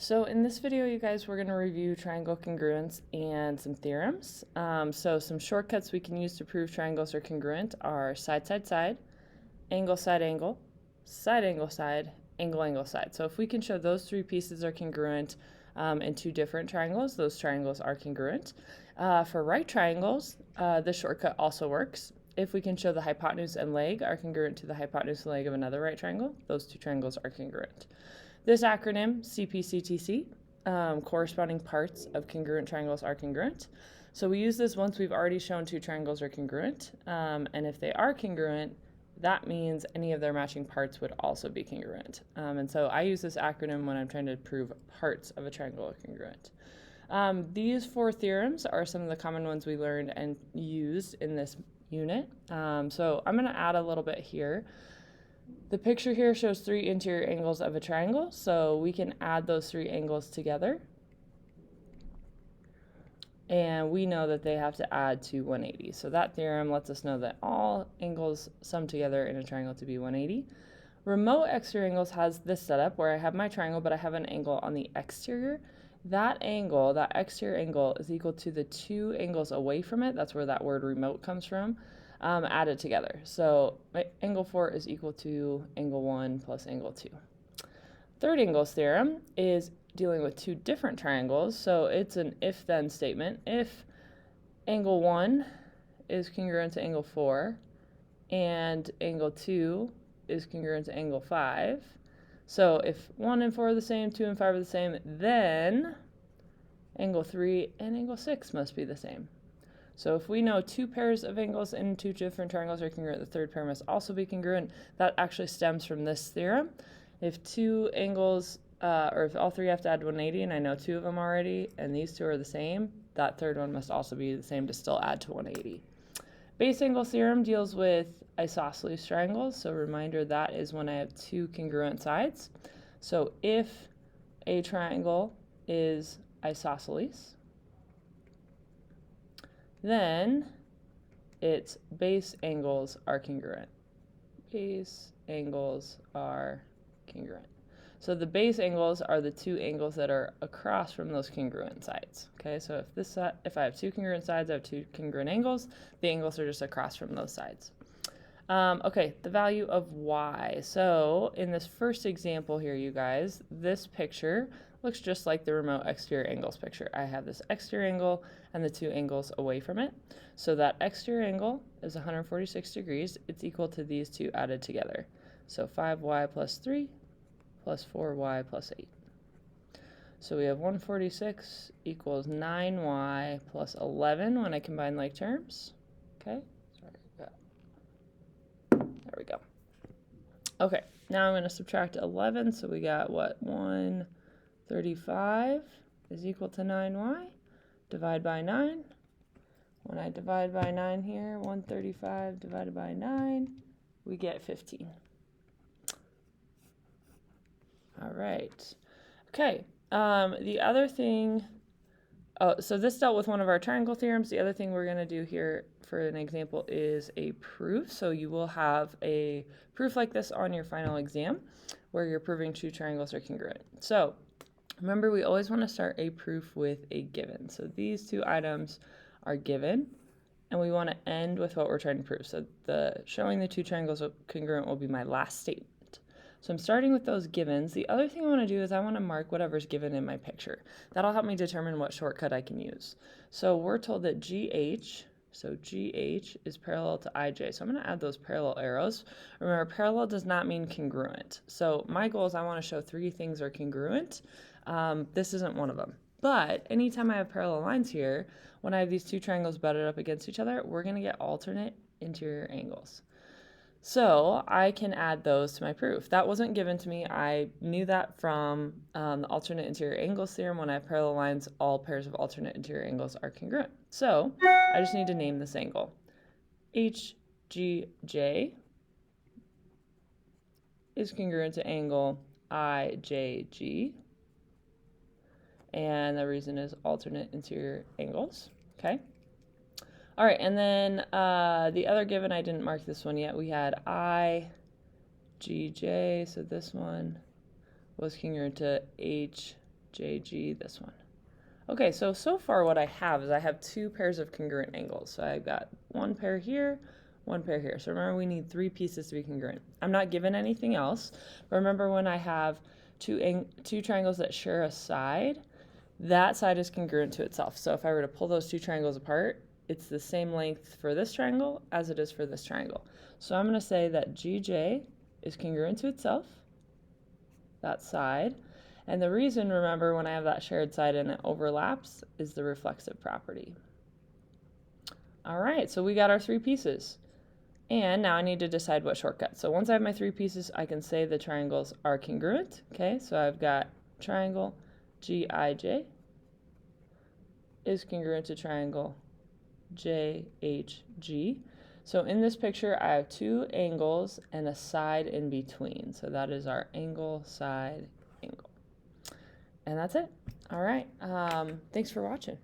So in this video, you guys, we're going to review triangle congruence and some theorems. So some shortcuts we can use to prove triangles are congruent are side, side, side, angle, side, angle, side, angle, side, angle, angle, side. So if we can show those three pieces are congruent in two different triangles, those triangles are congruent. For right triangles, this shortcut also works. If we can show the hypotenuse and leg are congruent to the hypotenuse and leg of another right triangle, those two triangles are congruent. This acronym, CPCTC, corresponding parts of congruent triangles are congruent. So we use this once we've already shown two triangles are congruent. And if they are congruent, that means any of their matching parts would also be congruent. And so I use this acronym when I'm trying to prove parts of a triangle are congruent. These four theorems are some of the common ones we learned and used in this unit. So I'm going to add a little bit here. The picture here shows three interior angles of a triangle, so we can add those three angles together. And we know that they have to add to 180. So that theorem lets us know that all angles sum together in a triangle to be 180. Remote exterior angles has this setup where I have my triangle, but I have an angle on the exterior. That angle, that exterior angle, is equal to the two angles away from it. That's where that word remote comes from. Added together. So my angle 4 is equal to angle 1 plus angle 2. Third angles theorem is dealing with two different triangles. So it's an if-then statement. If angle 1 is congruent to angle 4 and angle 2 is congruent to angle 5. So if 1 and 4 are the same, 2 and 5 are the same, then angle 3 and angle 6 must be the same. So if we know two pairs of angles in two different triangles are congruent, the third pair must also be congruent. That actually stems from this theorem. If two angles, or if all three have to add 180, and I know two of them already, and these two are the same, that third one must also be the same to still add to 180. Base angle theorem deals with isosceles triangles. So reminder, that is when I have two congruent sides. So if a triangle is isosceles, then its base angles are congruent. Base angles are congruent. So the base angles are the two angles that are across from those congruent sides. Okay, so if I have two congruent sides, I have two congruent angles. The angles are just across from those sides. Okay, the value of y. So in this first example here, you guys, this picture looks just like the remote exterior angles picture. I have this exterior angle and the two angles away from it. So that exterior angle is 146 degrees. It's equal to these two added together. So 5y plus 3 plus 4y plus 8. So we have 146 equals 9y plus 11 when I combine like terms. Okay, there we go. Okay, now I'm going to subtract 11. So we got what? 135 is equal to 9y. Divide by 9. When I divide by 9 here, 135 divided by 9, we get 15. All right. Okay. The other thing, so this dealt with one of our triangle theorems. The other thing we're going to do here for an example is a proof. So you will have a proof like this on your final exam where you're proving two triangles are congruent. So remember, we always want to start a proof with a given. So these two items are given, and we want to end with what we're trying to prove. So showing the two triangles are congruent will be my last statement. So I'm starting with those givens. The other thing I want to do is I want to mark whatever's given in my picture. That'll help me determine what shortcut I can use. So we're told that GH, so GH is parallel to IJ. So I'm going to add those parallel arrows. Remember, parallel does not mean congruent. So my goal is I want to show three things are congruent. This isn't one of them. But anytime I have parallel lines here, when I have these two triangles butted up against each other, we're going to get alternate interior angles. So I can add those to my proof. That wasn't given to me. I knew that from the alternate interior angles theorem. When I have parallel lines, all pairs of alternate interior angles are congruent. So I just need to name this angle. HGJ is congruent to angle IJG. And the reason is alternate interior angles. Okay. All right, and then the other given, I didn't mark this one yet. We had IGJ, so this one was congruent to HGJ. JG, this one. Okay, so far what I have is I have two pairs of congruent angles. So I've got one pair here, one pair here. So remember, we need three pieces to be congruent. I'm not given anything else, but remember when I have two triangles that share a side, that side is congruent to itself. So if I were to pull those two triangles apart, it's the same length for this triangle as it is for this triangle. So I'm going to say that GJ is congruent to itself, that side. And the reason, remember, when I have that shared side and it overlaps, is the reflexive property. All right, so we got our three pieces. And now I need to decide what shortcut. So once I have my three pieces, I can say the triangles are congruent. Okay, so I've got triangle GIJ is congruent to triangle JHG. So in this picture, I have two angles and a side in between. So that is our angle, side, angle. And that's it. All right. Thanks for watching.